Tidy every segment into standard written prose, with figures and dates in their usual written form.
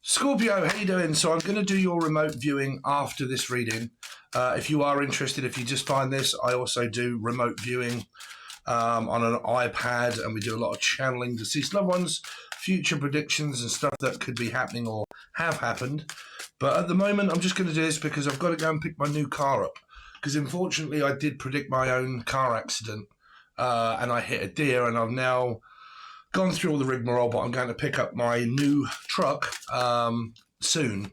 Scorpio, how you doing? So I'm going to do your remote viewing after this reading. If you are interested, if you just find this, I also do remote viewing on an iPad, and we do a lot of channeling to see loved ones, future predictions and stuff that could be happening or have happened. But at the moment, I'm just going to do this because I've got to go and pick my new car up. Because unfortunately, I did predict my own car accident and I hit a deer, and I've now gone through all the rigmarole, but I'm going to pick up my new truck soon.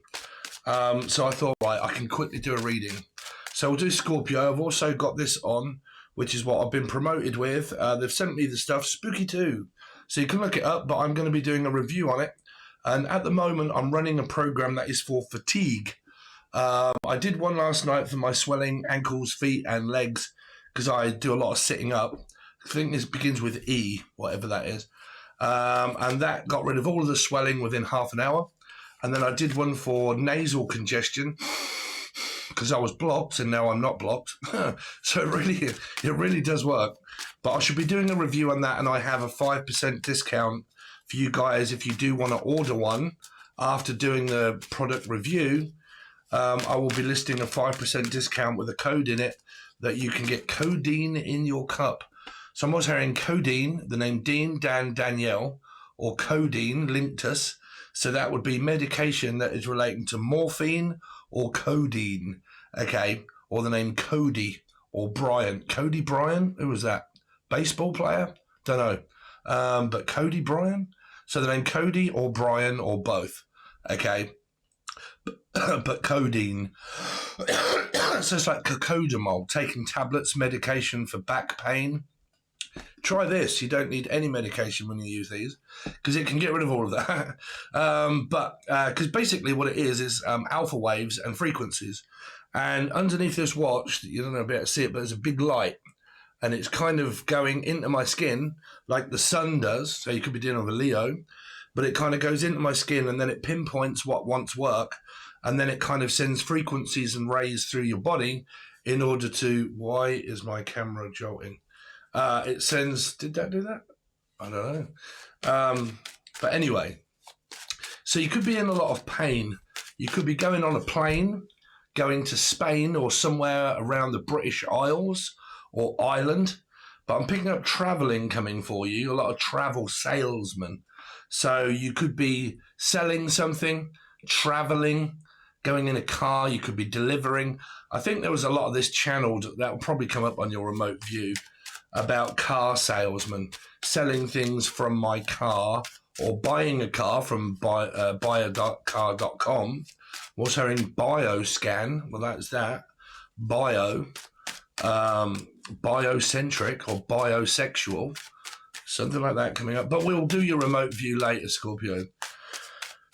So I thought, right, I can quickly do a reading. So we'll do Scorpio. I've also got this on, which is what I've been promoted with. They've sent me the stuff, Spooky 2. So you can look it up, but I'm going to be doing a review on it. And at the moment, I'm running a program that is for fatigue. I did one last night for my swelling ankles, feet, and legs, because I do a lot of sitting up. I think this begins with E, whatever that is. And that got rid of all of the swelling within half an hour. And then I did one for nasal congestion because I was blocked and now I'm not blocked. So it really does work. But I should be doing a review on that, and I have a 5% discount for you guys if you do want to order one after doing the product review. I will be listing a 5% discount with a code in it that you can get codeine in your cup. So I'm also hearing codeine, the name Dean, Dan, Danielle, or codeine, Linctus. So that would be medication that is relating to morphine or codeine, okay? Or the name Cody or Brian. Cody Brian? Who was that? Baseball player? Don't know. But Cody Brian? So the name Cody or Brian or both, okay? But codeine. So it's like cocodamol, taking tablets, medication for back pain. Try this. You don't need any medication when you use these because it can get rid of all of that. Because basically what it is alpha waves and frequencies. And underneath this watch, you don't know be able to see it, but there's a big light. And it's kind of going into my skin like the sun does. So you could be dealing with a Leo. But it kind of goes into my skin, and then it pinpoints what wants work. And then it kind of sends frequencies and rays through your body in order to... Why is my camera jolting? It sends... Did that do that? I don't know. But anyway, so you could be in a lot of pain. You could be going on a plane, going to Spain or somewhere around the British Isles or Ireland. But I'm picking up traveling coming for you, a lot of travel salesmen. So you could be selling something, traveling, going in a car. You could be delivering. I think there was a lot of this channeled. That will probably come up on your remote view, about car salesmen selling things from my car or buying a car from buyacar.com. Also in bioscan. Well, that's that. Biocentric or biosexual. Something like that coming up. But we'll do your remote view later, Scorpio.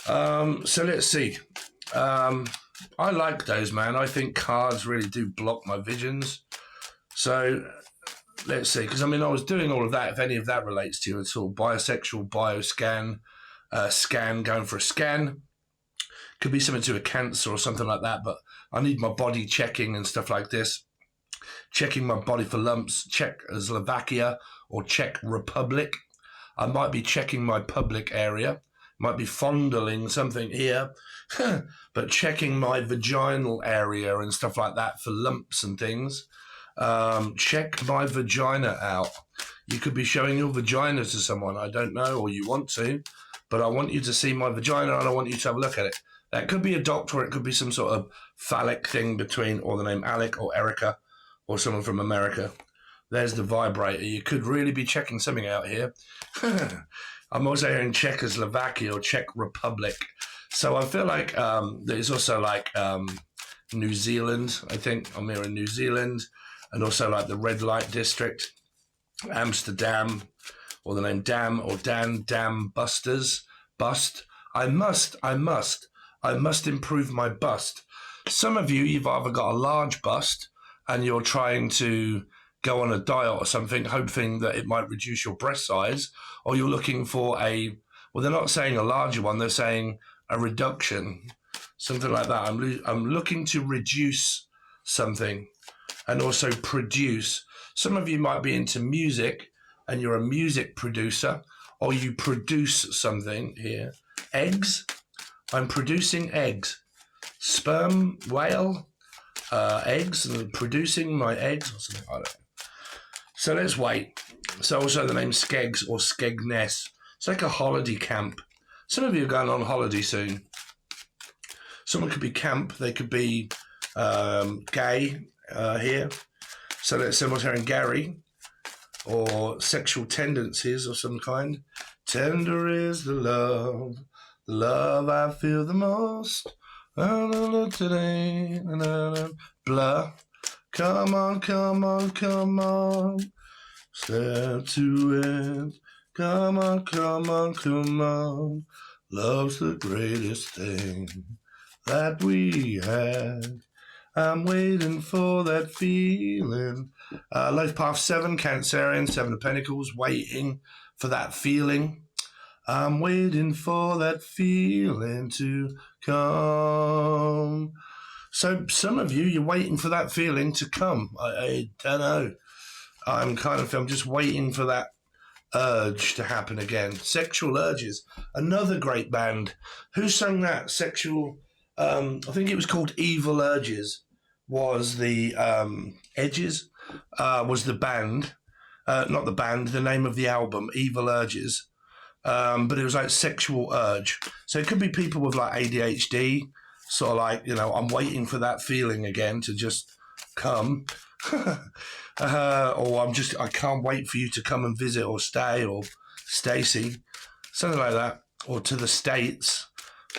So let's see. I like those, man. I think cards really do block my visions. So let's see. Because, I mean, I was doing all of that. If any of that relates to you at all. Biosexual, bioscan, scan, going for a scan. Could be something to a cancer or something like that. But I need my body checking and stuff like this. Checking my body for lumps. Czechoslovakia or Czech Republic. I might be checking my public area. Might be fondling something here. But checking my vaginal area and stuff like that for lumps and things. Check my vagina out. You could be showing your vagina to someone, I don't know, or you want to, but I want you to see my vagina and I want you to have a look at it. That could be a doctor, or it could be some sort of phallic thing between, or the name Alec or Erica, or someone from America. There's the vibrator. You could really be checking something out here. I'm also hearing Czechoslovakia or Czech Republic. So I feel like there's also like New Zealand. I think I'm here in New Zealand. And also like the red light district, Amsterdam, or the name Dam or Dan, Dam Busters, Bust. I must improve my bust. Some of you, you've either got a large bust and you're trying to go on a diet or something, hoping that it might reduce your breast size, or you're looking for a, well, they're not saying a larger one, they're saying a reduction, something like that. I'm looking to reduce something. And also produce. Some of you might be into music and you're a music producer, or you produce something here. Eggs I'm producing eggs. Sperm, whale, eggs, and producing my eggs or something like that. So let's wait. So also the name Skegs or Skegness. It's like a holiday camp. Some of you are going on holiday soon. Someone could be camp. They could be gay here. So let's say someone's hearing Gary, or sexual tendencies of some kind. Tender is the love I feel the most. Today, blah. Come on, come on, come on. Step to it. Come on, come on, come on. Love's the greatest thing that we had. I'm waiting for that feeling. Life Path 7, Cancerian, 7 of Pentacles, waiting for that feeling. I'm waiting for that feeling to come. So some of you, you're waiting for that feeling to come. I don't know. I'm just waiting for that urge to happen again. Sexual Urges, another great band. Who sang that? Sexual, I think it was called Evil Urges, was the Edges, was the band. Not the band, the name of the album, Evil Urges. But it was like Sexual Urge. So it could be people with like ADHD, sort of like, I'm waiting for that feeling again to just come. Or I can't wait for you to come and visit or stay, or Stacy, something like that, or to the States.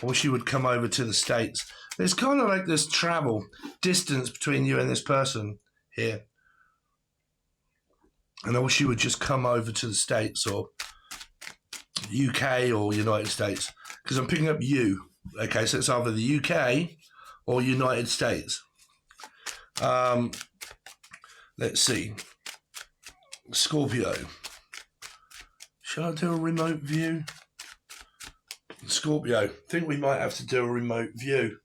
I wish you would come over to the States. There's kind of like this travel distance between you and this person here. And I wish you would just come over to the States or UK or United States, because I'm picking up you. Okay, so it's either the UK or United States. Let's see. Scorpio. Shall I do a remote view? Scorpio. I think we might have to do a remote view.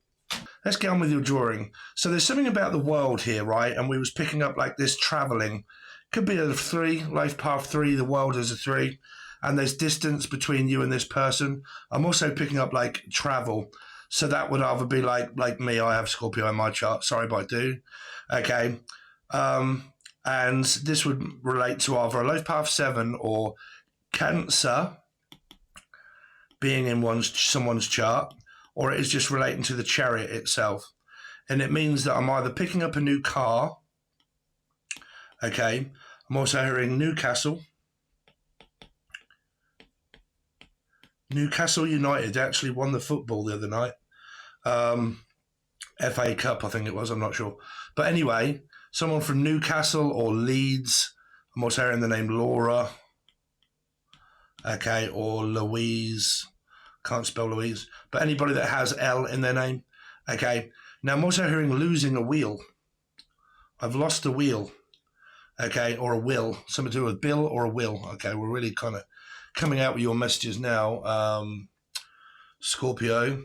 Let's get on with your drawing. So there's something about the world here, right? And we was picking up like this traveling. Could be a 3, life path 3, the world is a 3. And there's distance between you and this person. I'm also picking up like travel. So that would either be like me, I have Scorpio in my chart. Sorry, but I do. Okay. And this would relate to either a life path 7 or Cancer being in someone's chart, or it is just relating to the Chariot itself. And it means that I'm either picking up a new car. Okay. I'm also hearing Newcastle. Newcastle United actually won the football the other night. FA Cup, I think it was. I'm not sure. But anyway, someone from Newcastle or Leeds. I'm also hearing the name Laura. Okay, or Louise. Can't spell Louise. But anybody that has L in their name. Okay. Now I'm also hearing losing a wheel. I've lost a wheel. Okay, or a will. Something to do with Bill or a will. Okay, we're really kind of coming out with your messages now, Scorpio.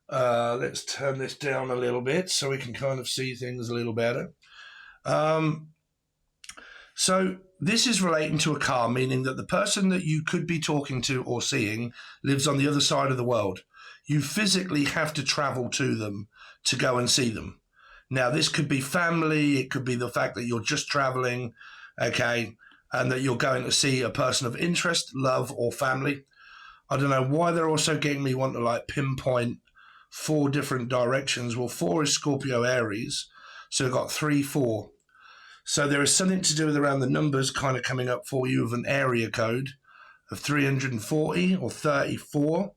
Let's turn this down a little bit so we can kind of see things a little better. So this is relating to a car, meaning that the person that you could be talking to or seeing lives on the other side of the world. You physically have to travel to them to go and see them. Now, this could be family. It could be the fact that you're just traveling, okay, and that you're going to see a person of interest, love, or family. I don't know why they're also getting me want to like pinpoint 4 different directions. Well, 4 is Scorpio Aries, so we've got 3, 4. So there is something to do with around the numbers kind of coming up for you of an area code of 340 or 34.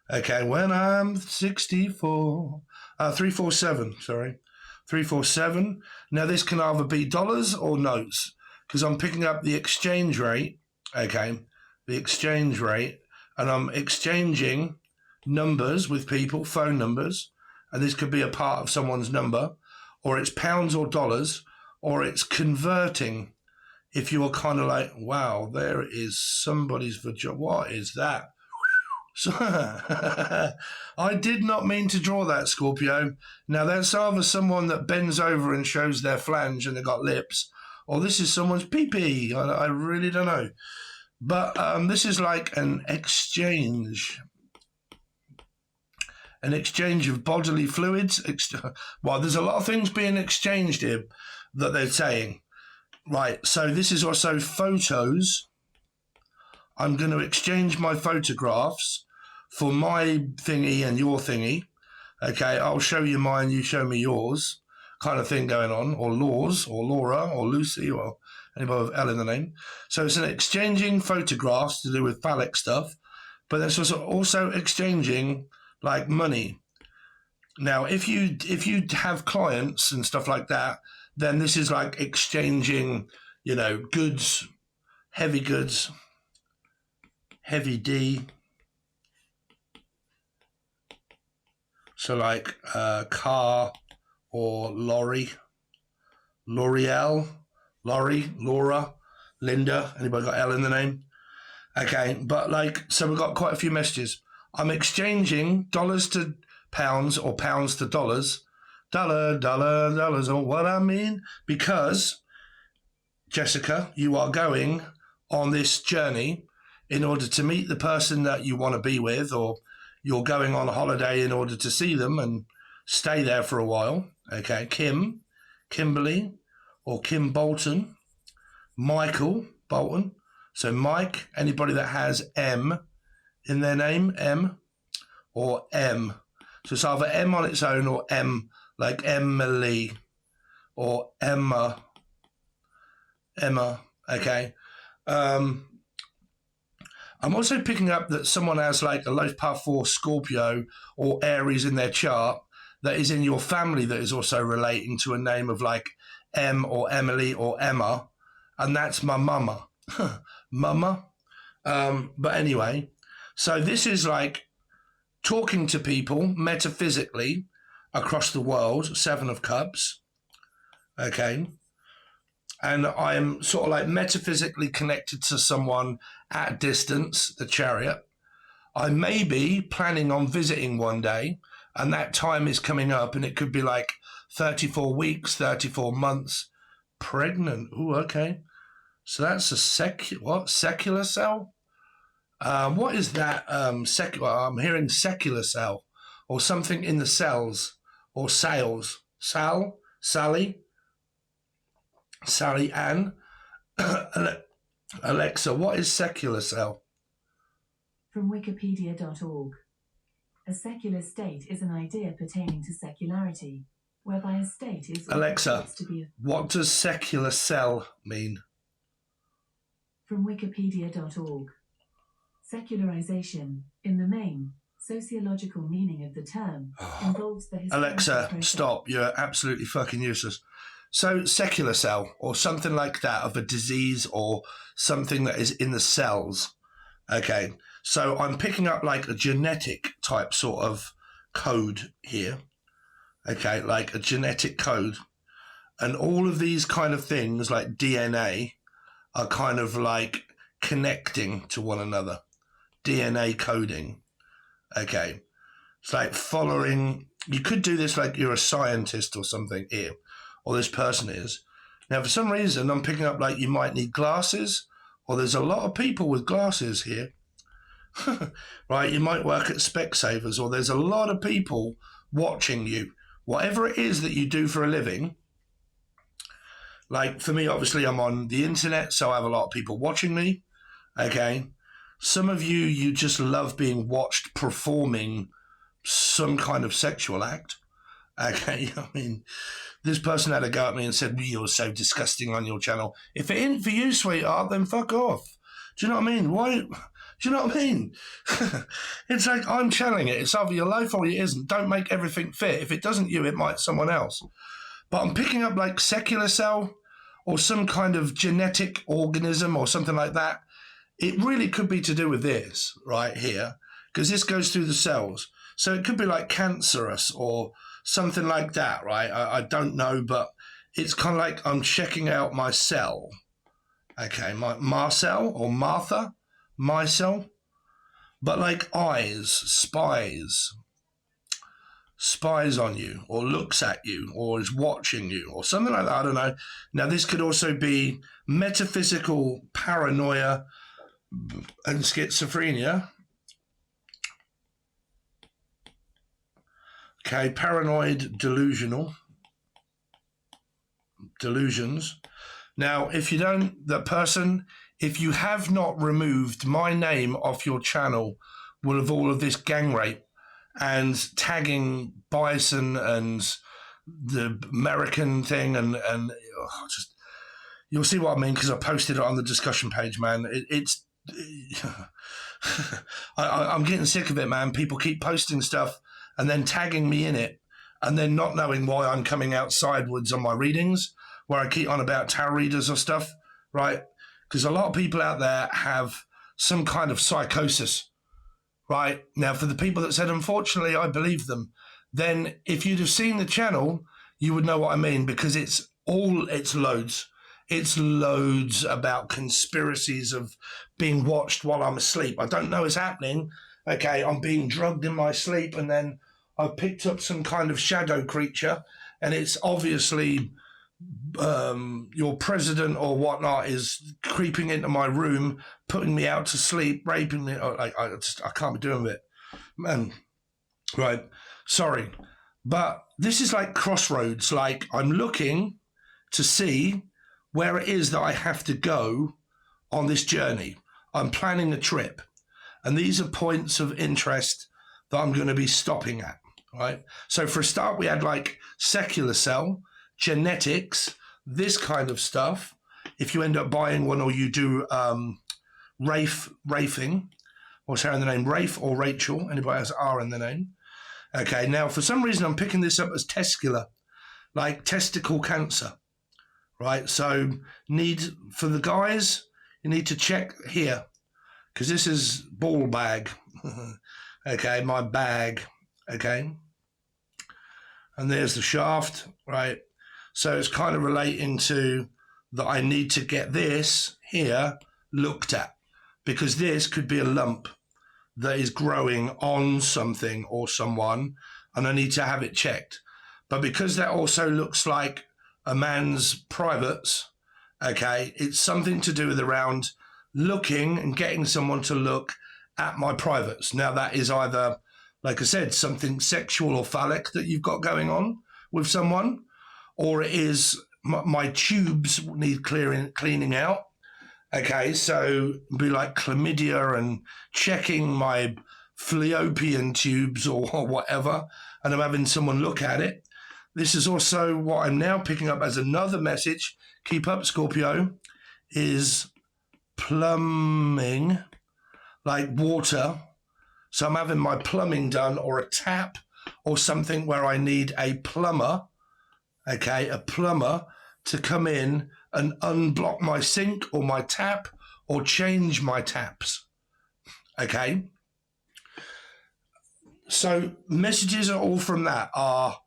Okay, when I'm 64, 347, sorry. 347. Now this can either be dollars or notes, because I'm picking up the exchange rate, okay, the exchange rate, and I'm exchanging numbers with people, phone numbers, and this could be a part of someone's number, or it's pounds or dollars, or it's converting. If you are kind of like, wow, there is somebody's vagina. What is that? So, I did not mean to draw that, Scorpio. Now, that's either someone that bends over and shows their flange and they've got lips, or this is someone's pee-pee. I really don't know. But this is like an exchange. an exchange of bodily fluids. Well, there's a lot of things being exchanged here that they're saying. Right, so this is also photos. I'm going to exchange my photographs for my thingy and your thingy. Okay, I'll show you mine, you show me yours, kind of thing going on, or Laws, or Laura, or Lucy, or anybody with L in the name. So it's an exchanging photographs to do with phallic stuff, but there's also exchanging like money. Now, if you have clients and stuff like that, then this is like exchanging, you know, goods, heavy D. So like car or lorry, L'Oreal, Laurie, Laura, Linda. Anybody got L in the name? Okay, but like, so we've got quite a few messages. I'm exchanging dollars to pounds or pounds to dollars. Dollars on what I mean. Because, Jessica, you are going on this journey in order to meet the person that you want to be with, or you're going on a holiday in order to see them and stay there for a while. Okay, Kim, Kimberly, or Kim Bolton, Michael Bolton. So Mike, anybody that has M in their name, M, or M. So it's either M on its own or M, like Emily or Emma, okay. I'm also picking up that someone has like a life path for Scorpio or Aries in their chart that is in your family that is also relating to a name of like M or Emily or Emma, and that's my mama. Mama. But anyway, so this is like talking to people metaphysically across the world, Seven of Cups. Okay. And I'm sort of like metaphysically connected to someone at a distance, the Chariot. I may be planning on visiting one day, and that time is coming up, and it could be like 34 weeks, 34 months, pregnant. Ooh, okay. So that's a secular cell? What is that? I'm hearing secular cell, or something in the cells, or sales. Sally Ann. Alexa, what is secular cell? From wikipedia.org. A secular state is an idea pertaining to secularity, whereby a state is... Alexa, what does secular cell mean? From wikipedia.org. Secularization, in the main, sociological meaning of the term, involves the... Alexa, stop. You're absolutely fucking useless. So secular cell, or something like that, of a disease or something that is in the cells. Okay, so I'm picking up like a genetic type sort of code here. Okay, like a genetic code. And all of these kind of things like DNA are kind of like connecting to one another. DNA coding. Okay, it's like following... You could do this like you're a scientist or something here, or this person is. Now, for some reason, I'm picking up like you might need glasses, or there's a lot of people with glasses here. Right, you might work at Specsavers, or there's a lot of people watching you. Whatever it is that you do for a living, like for me, obviously, I'm on the internet, so I have a lot of people watching me, okay? Some of you just love being watched performing some kind of sexual act, okay? I mean... This person had a go at me and said, you're so disgusting on your channel. If it ain't for you, sweetheart, then fuck off. Do you know what I mean? Why? Do you know what I mean? It's like, I'm channeling it. It's either your life or it isn't. Don't make everything fit. If it doesn't you, it might someone else. But I'm picking up like secular cell or some kind of genetic organism or something like that. It really could be to do with this right here, because this goes through the cells. So it could be like cancerous or something like that, right? I don't know, but it's kind of like I'm checking out my cell. Okay, my Marcel or Martha, my cell. But like eyes, spies on you, or looks at you, or is watching you, or something like that. I don't know. Now, this could also be metaphysical paranoia and schizophrenia. Okay, paranoid, delusional, delusions. Now, if you have not removed my name off your channel with all of this gang rape and tagging Bison and the American thing just you'll see what I mean, because I posted it on the discussion page, man. I'm getting sick of it, man. People keep posting stuff and then tagging me in it and then not knowing why I'm coming out sideways on my readings, where I keep on about tarot readers or stuff, right? Because a lot of people out there have some kind of psychosis, right? Now, for the people that said, unfortunately, I believe them, then if you'd have seen the channel, you would know what I mean, because it's loads. It's loads about conspiracies of being watched while I'm asleep. I don't know it's happening. Okay, I'm being drugged in my sleep, and then I've picked up some kind of shadow creature, and it's obviously your president or whatnot is creeping into my room, putting me out to sleep, raping me. I can't be doing it, man. Right, sorry, but this is like crossroads. Like, I'm looking to see where it is that I have to go on this journey. I'm planning a trip, and these are points of interest that I'm going to be stopping at, right? So for a start, we had like secular cell, genetics, this kind of stuff. If you end up buying one, or you do Rafing, what's her in the name? Rafe or Rachel, anybody has R in the name. Okay, now for some reason I'm picking this up as testicular, like testicle cancer. Right, so for the guys, you need to check here, because this is ball bag. Okay, my bag. Okay, and there's the shaft. Right, so it's kind of relating to that. I need to get this here looked at, because this could be a lump that is growing on something or someone, and I need to have it checked. But because that also looks like a man's privates, okay, it's something to do with around looking and getting someone to look at my privates. Now, that is either, like I said, something sexual or phallic that you've got going on with someone, or it is my tubes need cleaning out. Okay, so be like chlamydia and checking my fallopian tubes or whatever, and I'm having someone look at it. This is also what I'm now picking up as another message. Keep up, Scorpio. Is plumbing, like water. So I'm having my plumbing done, or a tap, or something where I need a plumber, okay, a plumber to come in and unblock my sink or my tap, or change my taps, okay? So messages are all from that are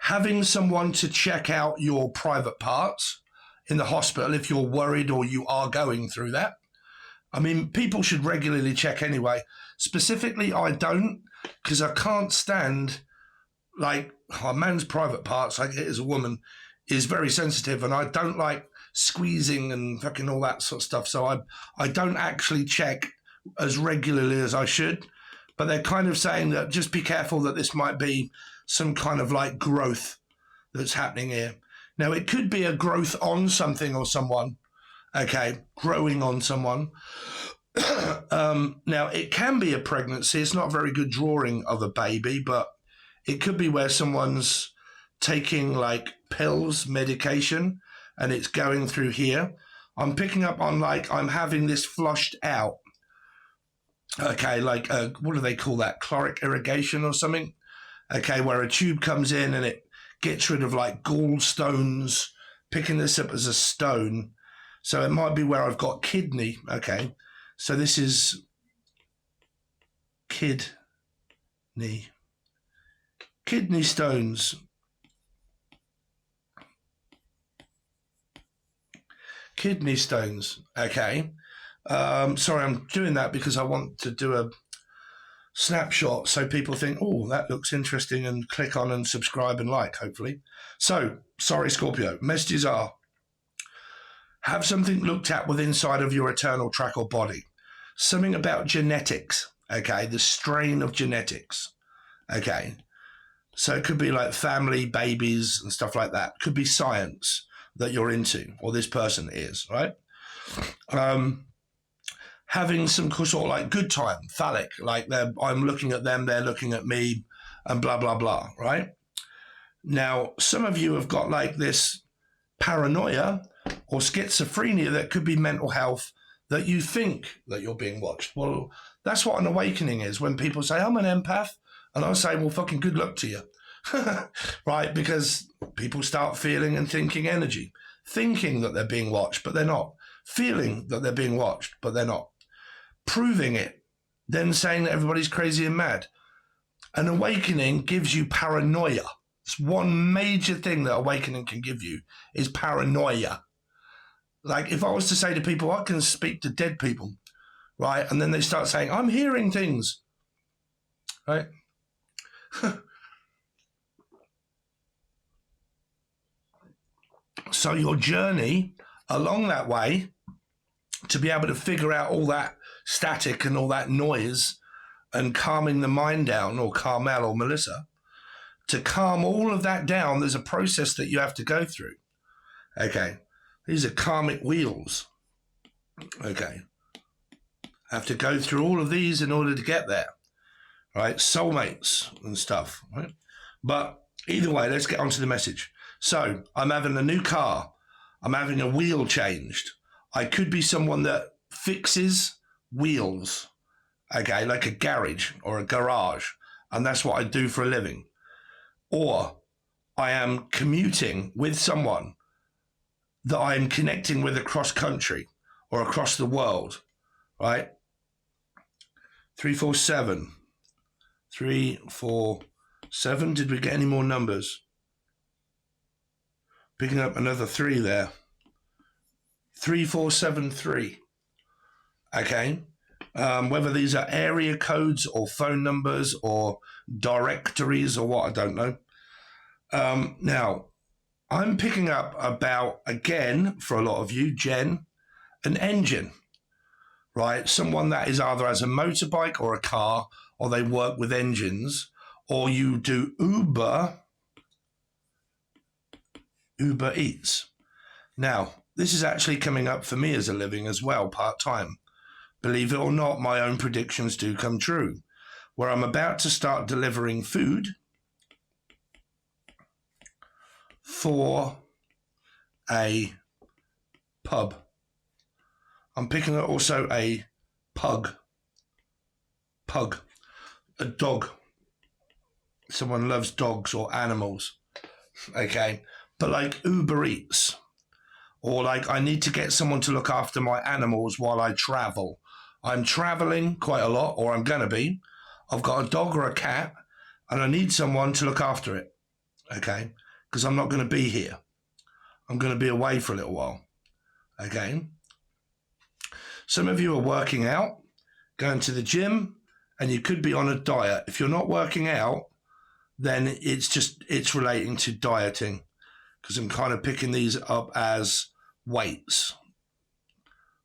having someone to check out your private parts in the hospital if you're worried or you are going through that. I mean, people should regularly check anyway. Specifically, I don't, because I can't stand, like, a man's private parts, like it as a woman, is very sensitive, and I don't like squeezing and fucking all that sort of stuff. So I don't actually check as regularly as I should. But they're kind of saying that just be careful, that this might be some kind of like growth that's happening here. Now, it could be a growth on something or someone, okay, growing on someone. Now, it can be a pregnancy. It's not a very good drawing of a baby, but it could be where someone's taking like pills, medication, and it's going through here. I'm picking up on like I'm having this flushed out. Okay, like what do they call that? Chloric irrigation or something? Okay, where a tube comes in and it gets rid of like gallstones, picking this up as a stone. So it might be where I've got kidney. Okay, so this is kidney stones. Kidney stones. Okay. Sorry, I'm doing that because I want to do a snapshot so people think, oh, that looks interesting, and click on and subscribe and like, hopefully. So, sorry, Scorpio. Messages are: have something looked at with inside of your eternal track or body. Something about genetics, okay? The strain of genetics, okay? So it could be like family, babies, and stuff like that. It could be science that you're into, or this person is, right? Having some sort of like good time, phallic, like I'm looking at them, they're looking at me, and blah, blah, blah, right? Now, some of you have got like this paranoia or schizophrenia that could be mental health, that you think that you're being watched. Well, that's what an awakening is. When people say, I'm an empath, and I say, well, fucking good luck to you. Right? Because people start feeling and thinking energy, thinking that they're being watched, but they're not. Feeling that they're being watched, but they're not. Proving it, then saying that everybody's crazy and mad. An awakening gives you paranoia. It's one major thing that awakening can give you is paranoia. Like if I was to say to people, I can speak to dead people, right? And then they start saying, I'm hearing things, right? So your journey along that way to be able to figure out all that static and all that noise and calming the mind down, or Carmel or Melissa, to calm all of that down, there's a process that you have to go through. Okay. These are karmic wheels. Okay. Have to go through all of these in order to get there. Right? Soulmates and stuff. Right? But either way, let's get on to the message. So I'm having a new car. I'm having a wheel changed. I could be someone that fixes wheels. Okay, like a garage or a garage. And that's what I do for a living. Or I am commuting with someone that I'm connecting with across country or across the world, right? 347. 347. Did we get any more numbers? Picking up another 3 there. 3473. Okay. Whether these are area codes or phone numbers or directories or what, I don't know. Now, I'm picking up about, again, for a lot of you, Jen, an engine, right? Someone that is either has a motorbike or a car, or they work with engines, or you do Uber Eats. Now, this is actually coming up for me as a living as well, part-time. Believe it or not, my own predictions do come true, where I'm about to start delivering food for a pub. I'm picking up also a pug, a dog. Someone loves dogs or animals, okay? But like Uber Eats, or like I need to get someone to look after my animals while I travel. I'm traveling quite a lot, or I'm going to be. I've got a dog or a cat, and I need someone to look after it, okay? Because I'm not going to be here. I'm going to be away for a little while, okay? Some of you are working out, going to the gym, and you could be on a diet. If you're not working out, then it's relating to dieting, because I'm kind of picking these up as weights,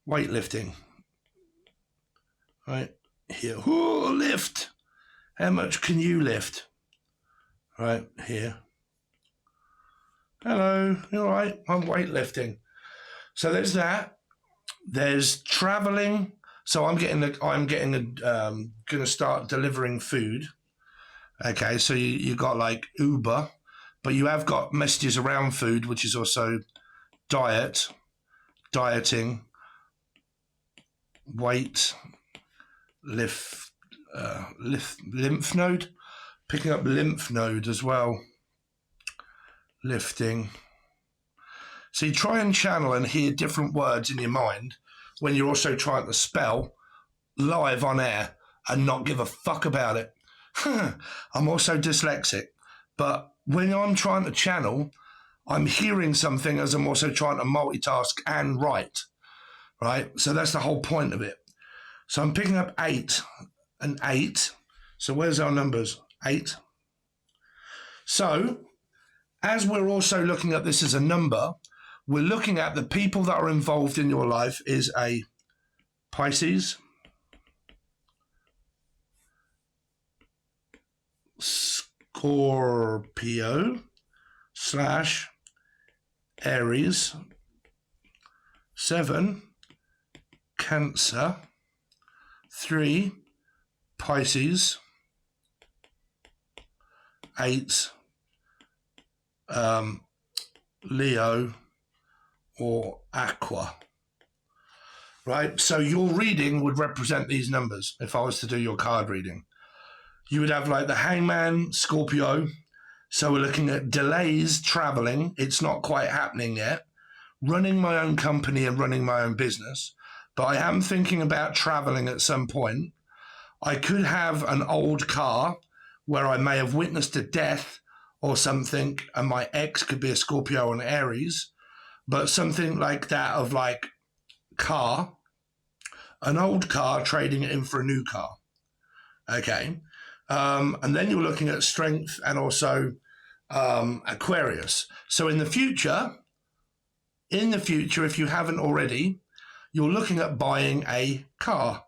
weightlifting. Right here, ooh, lift. How much can you lift? Right here. Hello, you all right? I'm weightlifting. So there's that. There's traveling. So I'm gonna start delivering food. Okay, so you got like Uber, but you have got messages around food, which is also dieting, weight, lymph node, picking up lymph node as well, lifting. So you try and channel and hear different words in your mind when you're also trying to spell live on air and not give a fuck about it. I'm also dyslexic, but when I'm trying to channel, I'm hearing something as I'm also trying to multitask and write, right? So that's the whole point of it. So I'm picking up 8 and 8. So where's our numbers? 8. So as we're also looking at this as a number, we're looking at the people that are involved in your life is a Pisces, Scorpio / Aries, 7 Cancer, 3 Pisces, 8 Leo or Aqua. Right, so your reading would represent these numbers if I was to do your card reading. You would have like the Hangman, Scorpio. So we're looking at delays, traveling. It's not quite happening yet. Running my own company and running my own business. But I am thinking about traveling at some point. I could have an old car where I may have witnessed a death or something, and my ex could be a Scorpio and Aries. But something like that of like car, an old car, trading it in for a new car. Okay. And then you're looking at strength and also Aquarius. So in the future, if you haven't already, you're looking at buying a car.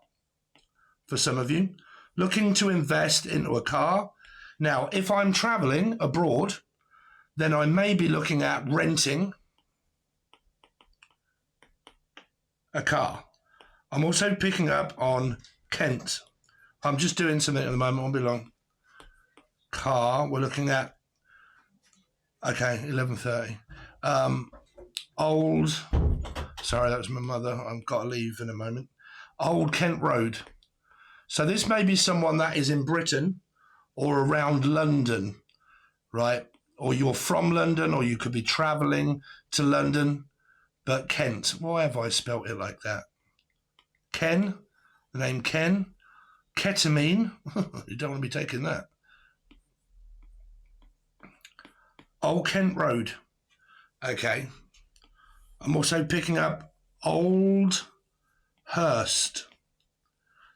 For some of you, looking to invest into a car. Now, if I'm traveling abroad, then I may be looking at renting a car. I'm also picking up on Kent. I'm just doing something at the moment, won't be long. Car, we're looking at, okay, 11:30. Sorry, that was my mother. I've got to leave in a moment. Old Kent Road. So this may be someone that is in Britain or around London, right? Or you're from London, or you could be traveling to London. But Kent, why have I spelt it like that? Ken, the name Ken. Ketamine, you don't want to be taking that. Old Kent Road. Okay. I'm also picking up Old Hurst.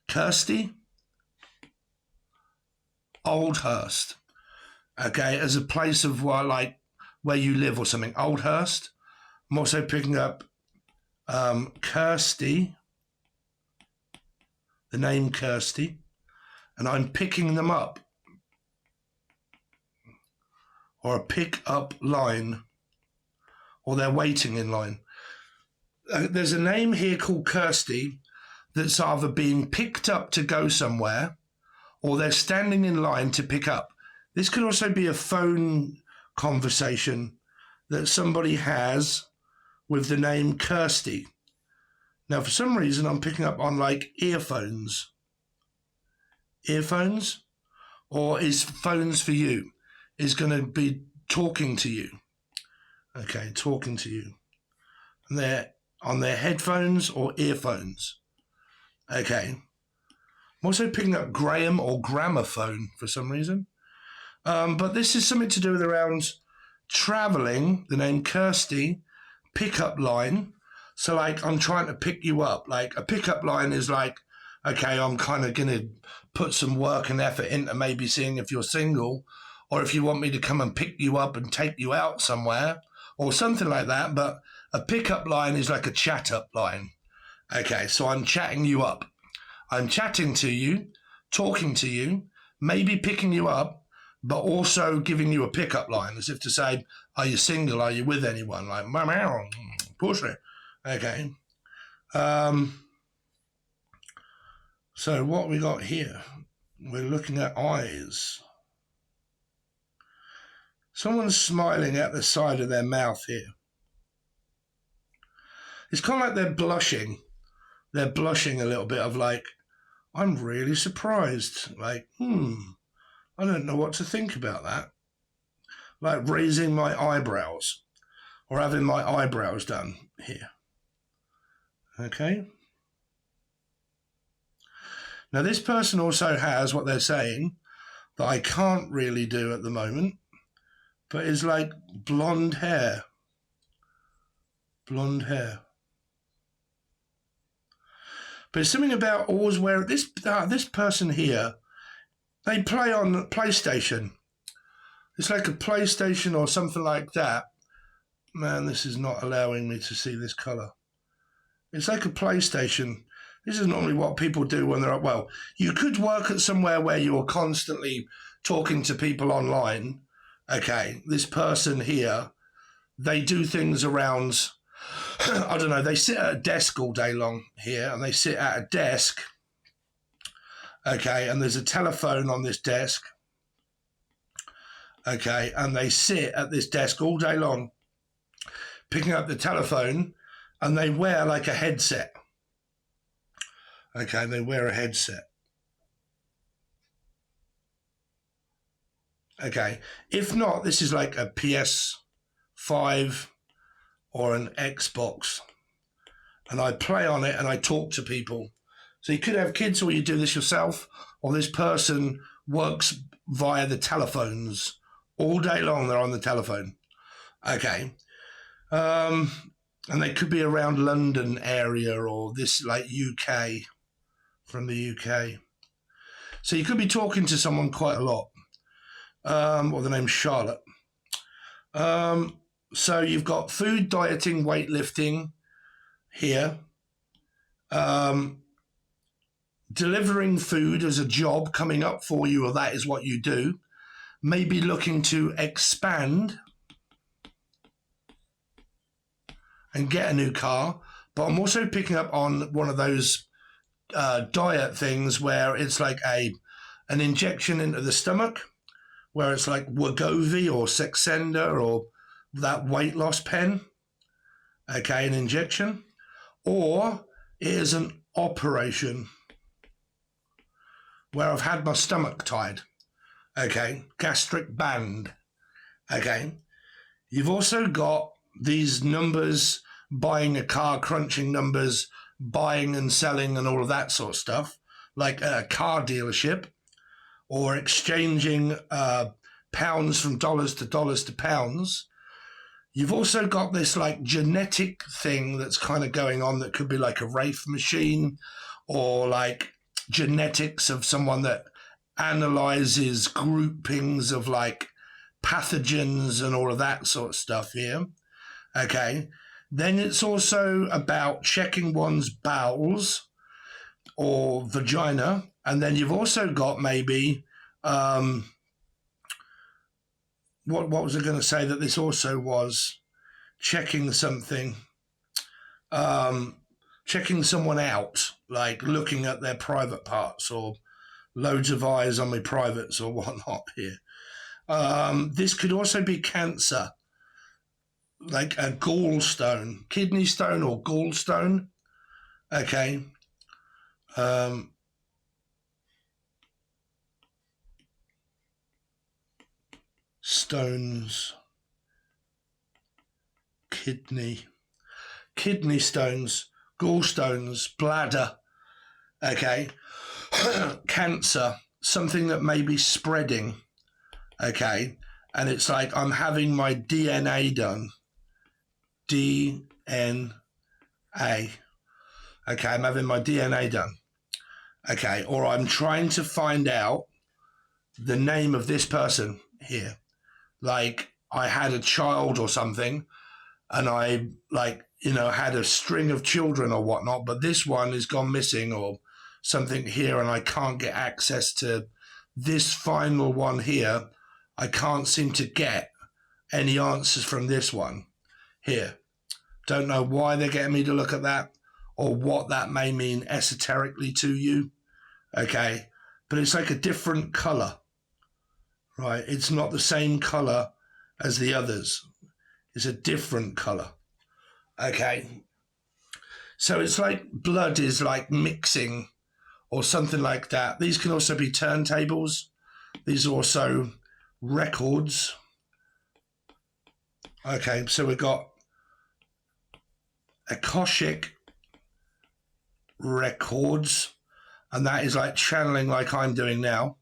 Kirsty? Old Hurst. Okay, as a place of where you live or something. Old Hurst. I'm also picking up Kirsty. The name Kirsty. And I'm picking them up. Or a pick-up line. Or they're waiting in line. There's a name here called Kirsty that's either being picked up to go somewhere, or they're standing in line to pick up. This could also be a phone conversation that somebody has with the name Kirsty. Now, for some reason, I'm picking up on like earphones. Earphones? Or is phones for you? Is going to be talking to you. Okay, talking to you. And they're on their headphones or earphones. Okay. I'm also picking up Graham or gramophone for some reason. But this is something to do with around traveling, the name Kirsty, pickup line. So like I'm trying to pick you up. Like a pickup line is like, okay, I'm kind of going to put some work and effort into maybe seeing if you're single or if you want me to come and pick you up and take you out somewhere or something like that. But a pickup line is like a chat up line. Okay, so I'm chatting you up. I'm chatting to you, talking to you, maybe picking you up, but also giving you a pickup line, as if to say, are you single? Are you with anyone? Like, push it. Okay. So what we got here, we're looking at eyes. Someone's smiling at the side of their mouth here. It's kind of like they're blushing. They're blushing a little bit of like, I'm really surprised. Like, I don't know what to think about that. Like raising my eyebrows or having my eyebrows done here. Okay. Now, this person also has what they're saying that I can't really do at the moment, but is like blonde hair. Blonde hair. But it's something about always where this person here, they play on PlayStation. It's like a PlayStation or something like that. Man, this is not allowing me to see this colour. It's like a PlayStation. This is normally what people do when they're well, you could work at somewhere where you're constantly talking to people online, okay, this person here, they do things around, I don't know, they sit at a desk all day long here, and they sit at a desk, okay, and there's a telephone on this desk, okay, and they sit at this desk all day long, picking up the telephone, and they wear like a headset. Okay, they wear a headset. Okay, if not, this is like a PS5 or an Xbox, and I play on it and I talk to people. So you could have kids, or you do this yourself, or this person works via the telephones all day long. They're on the telephone. Okay. And they could be around London area, or this like UK, from the UK. So you could be talking to someone quite a lot. Or the name's Charlotte. So you've got food, dieting, weightlifting here. Delivering food as a job coming up for you, or that is what you do. Maybe looking to expand and get a new car. But I'm also picking up on one of those diet things where it's like an injection into the stomach, where it's like Wegovy or Saxenda or that weight loss pen, okay, an injection, or it is an operation where I've had my stomach tied, okay, gastric band, okay. You've also got these numbers, buying a car, crunching numbers, buying and selling and all of that sort of stuff, like a car dealership, or exchanging pounds from dollars to pounds. You've also got this like genetic thing that's kind of going on that could be like a Wraith machine, or like genetics of someone that analyzes groupings of like pathogens and all of that sort of stuff here. Okay. Then it's also about checking one's bowels or vagina. And then you've also got maybe, what was I going to say that this also was? Checking something, checking someone out, like looking at their private parts, or loads of eyes on my privates or whatnot here. This could also be cancer, like a gallstone, kidney stone or gallstone. Okay. Stones, kidney stones, gallstones, bladder. Okay. Cancer, something that may be spreading. Okay. And it's like I'm having my DNA done. DNA. Okay, I'm having my DNA done. Okay, or I'm trying to find out the name of this person here. Like I had a child or something, and I had a string of children or whatnot, but this one has gone missing or something here, and I can't get access to this final one here. I can't seem to get any answers from this one here. Don't know why they're getting me to look at that, or what that may mean esoterically to you. Okay. But it's like a different color, right? It's not the same color as the others. It's a different color. Okay. So it's like blood is like mixing or something like that. These can also be turntables. These are also records. Okay. So we've got Akashic records, and that is like channeling like I'm doing now.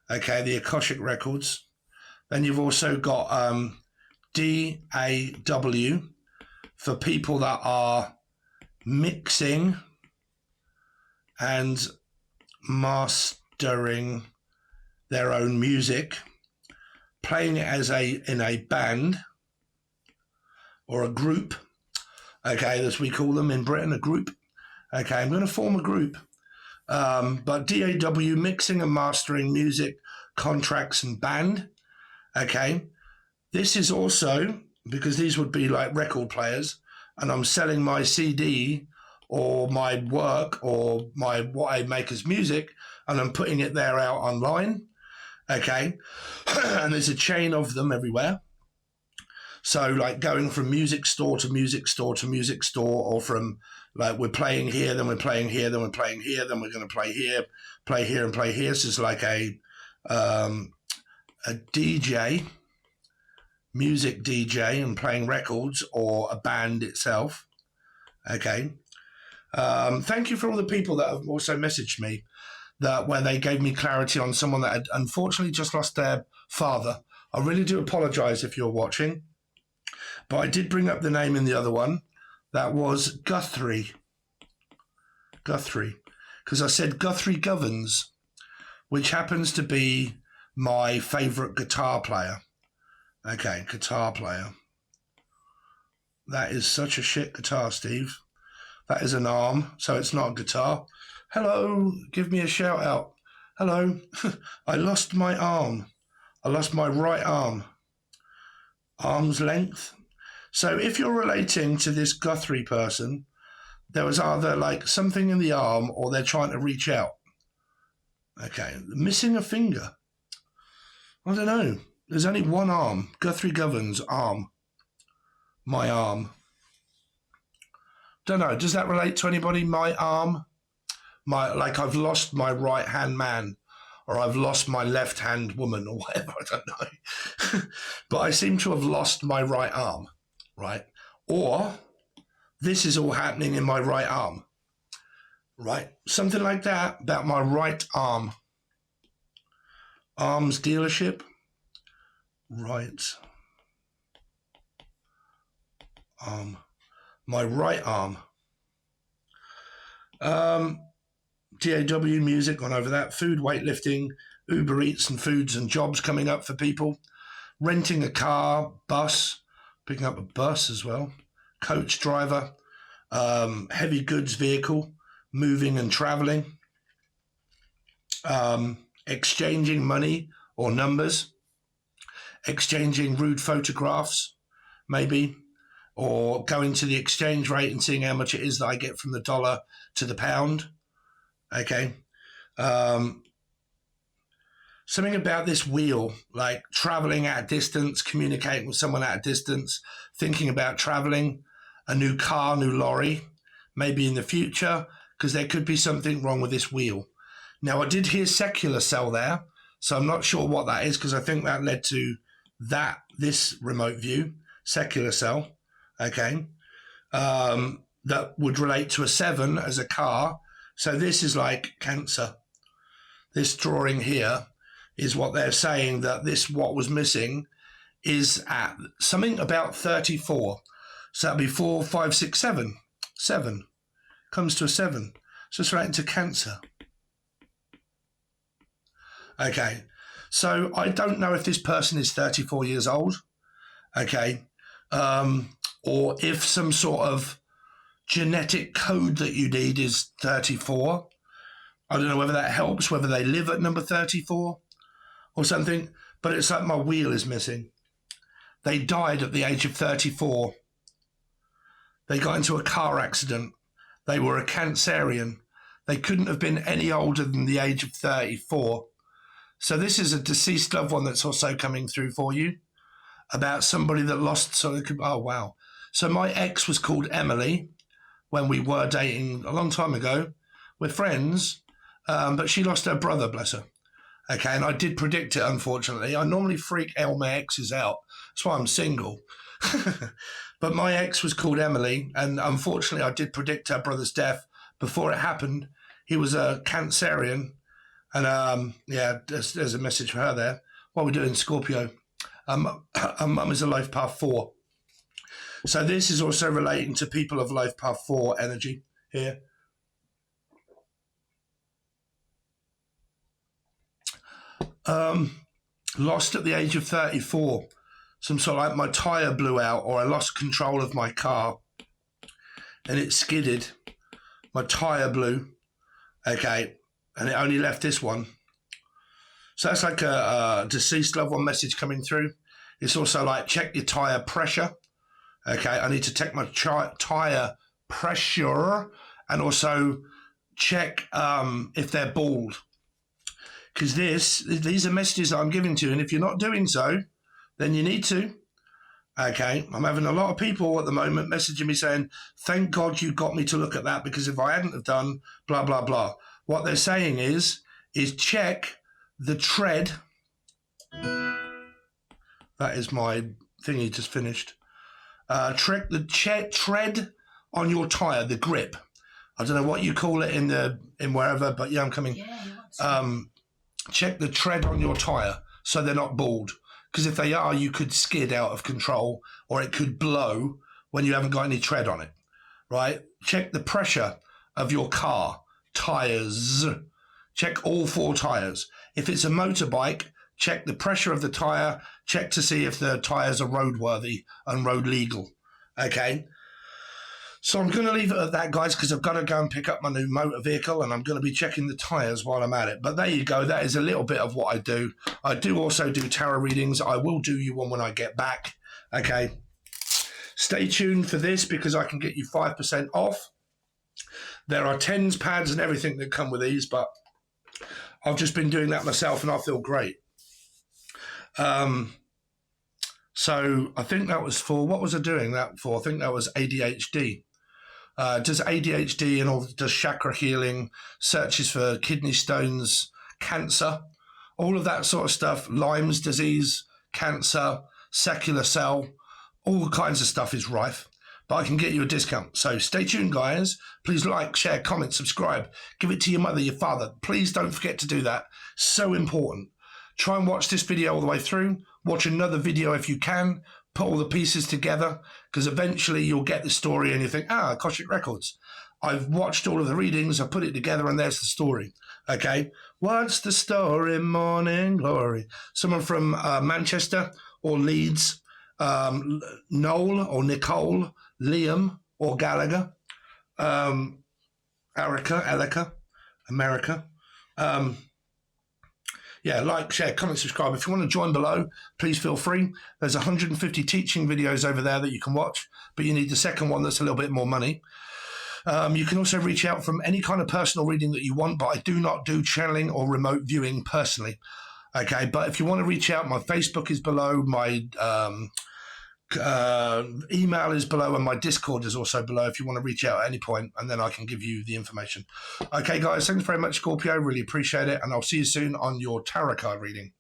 Okay, the Akashic records. Then you've also got DAW for people that are mixing and mastering their own music, playing it in a band or a group. Okay, as we call them in Britain, a group. Okay, I'm going to form a group. But DAW, mixing and mastering music, contracts and band. Okay. This is also, because these would be like record players, and I'm selling my CD or my work or what I make as music, and I'm putting it there out online. Okay. And there's a chain of them everywhere. So like going from music store to music store to music store, or from like we're playing here, then we're playing here, then we're playing here, then we're going to play here and play here. So it's like a DJ, music DJ, and playing records, or a band itself. Okay. Thank you for all the people that have also messaged me where they gave me clarity on someone that had unfortunately just lost their father. I really do apologize if you're watching, but I did bring up the name in the other one. That was Guthrie, because I said Guthrie Governs, which happens to be my favorite guitar player. Okay, guitar player. That is such a shit guitar, Steve. That is an arm, so it's not a guitar. Hello, give me a shout out. Hello, I lost my arm. I lost my right arm. Arm's length. So if you're relating to this Guthrie person, there was either like something in the arm, or they're trying to reach out. Okay, missing a finger. I don't know. There's only one arm. Guthrie Governs, arm. My arm. Don't know. Does that relate to anybody? My arm? Like I've lost my right hand man, or I've lost my left hand woman, or whatever. I don't know. But I seem to have lost my right arm, right? Or this is all happening in my right arm, right? Something like that about my right arm. Arms dealership. Right arm. My right arm. DAW music, gone over that. Food, weightlifting, Uber Eats and foods and jobs coming up for people. Renting a car, bus, picking up a bus as well. Coach driver, heavy goods vehicle, moving and traveling. Exchanging money or numbers. Exchanging rude photographs, maybe. Or going to the exchange rate and seeing how much it is that I get from the dollar to the pound. Okay. Something about this wheel, like traveling at a distance, communicating with someone at a distance, thinking about traveling, a new car, new lorry, maybe in the future, because there could be something wrong with this wheel. Now, I did hear secular cell there, so I'm not sure what that is, because I think that led to this remote view, secular cell. Okay, that would relate to a 7 as a car. So this is like Cancer. This drawing here is what they're saying, that what was missing is at something about 34. So that'd be 4, 5, 6, 7. 7 comes to a 7. So it's relating to Cancer. Okay, so I don't know if this person is 34 years old. Okay. Or if some sort of genetic code that you need is 34. I don't know whether that helps, whether they live at number 34 or something, but it's like my wheel is missing. They died at the age of 34. They got into a car accident. They were a Cancerian. They couldn't have been any older than the age of 34. So this is a deceased loved one that's also coming through for you, about somebody that lost. So it could, oh, wow. So my ex was called Emily when we were dating a long time ago. We're friends, but she lost her brother, bless her. Okay, and I did predict it, unfortunately. I normally freak all my exes out. That's why I'm single. But my ex was called Emily, and unfortunately I did predict her brother's death before it happened. He was a Cancerian, and yeah, there's a message for her there. What are we doing, Scorpio? Her mum is a life path 4. So this is also relating to people of life path 4 energy here. Lost at the age of 34. Some sort of like my tyre blew out, or I lost control of my car and it skidded. My tyre blew. Okay. And it only left this one. So that's like a deceased loved one message coming through. It's also like, check your tire pressure. Okay, I need to check my tire pressure, and also check if they're bald. Because these are messages that I'm giving to you, and if you're not doing so, then you need to. Okay, I'm having a lot of people at the moment messaging me saying, thank God you got me to look at that, because if I hadn't have done blah, blah, blah. What they're saying is check the tread. That is my thingy just finished. Check the tread on your tire, the grip. I don't know what you call it in wherever, but yeah, I'm coming. Yeah, check the tread on your tire so they're not bald. Because if they are, you could skid out of control, or it could blow when you haven't got any tread on it, right? Check the pressure of your car, tires. Check all 4 tires. If it's a motorbike, check the pressure of the tire. Check to see if the tires are roadworthy and road legal, okay? So I'm going to leave it at that, guys, because I've got to go and pick up my new motor vehicle, and I'm going to be checking the tyres while I'm at it. But there you go. That is a little bit of what I do. I do also do tarot readings. I will do you one when I get back. Okay. Stay tuned for this, because I can get you 5% off. There are tens, pads, and everything that come with these, but I've just been doing that myself, and I feel great. So I think that was for, what was I doing that for? I think that was ADHD. Does ADHD and all, does chakra healing, searches for kidney stones, cancer, all of that sort of stuff, Lyme's disease, cancer, secular cell, all kinds of stuff is rife, but I can get you a discount. So stay tuned, guys. Please like, share, comment, subscribe, give it to your mother, your father. Please don't forget to do that. So important. Try and watch this video all the way through. Watch another video if you can. Put all the pieces together, because eventually you'll get the story and you think, Akashic Records. I've watched all of the readings, I've put it together, and there's the story. Okay? What's the story, Morning Glory? Someone from Manchester or Leeds, Noel or Nicole, Liam or Gallagher, Erica, America. Yeah, like, share, comment, subscribe. If you want to join below, please feel free. There's 150 teaching videos over there that you can watch, but you need the second one that's a little bit more money. You can also reach out from any kind of personal reading that you want, but I do not do channeling or remote viewing personally. Okay, but if you want to reach out, my Facebook is below, my email is below, and my Discord is also below if you want to reach out at any point, and then I can give you the information. Okay, guys, thanks very much, Scorpio. Really appreciate it, and I'll see you soon on your tarot card reading.